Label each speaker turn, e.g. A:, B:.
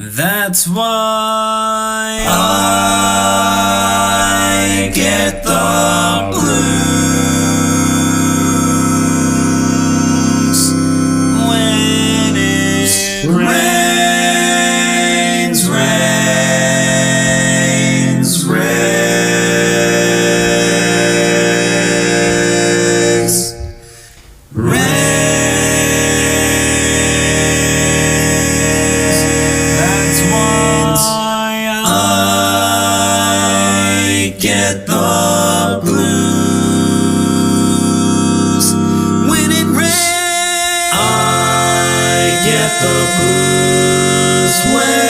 A: That's why I get the blues when it rains, rains, rains, rains. Get the blues when it rains. I get the blues when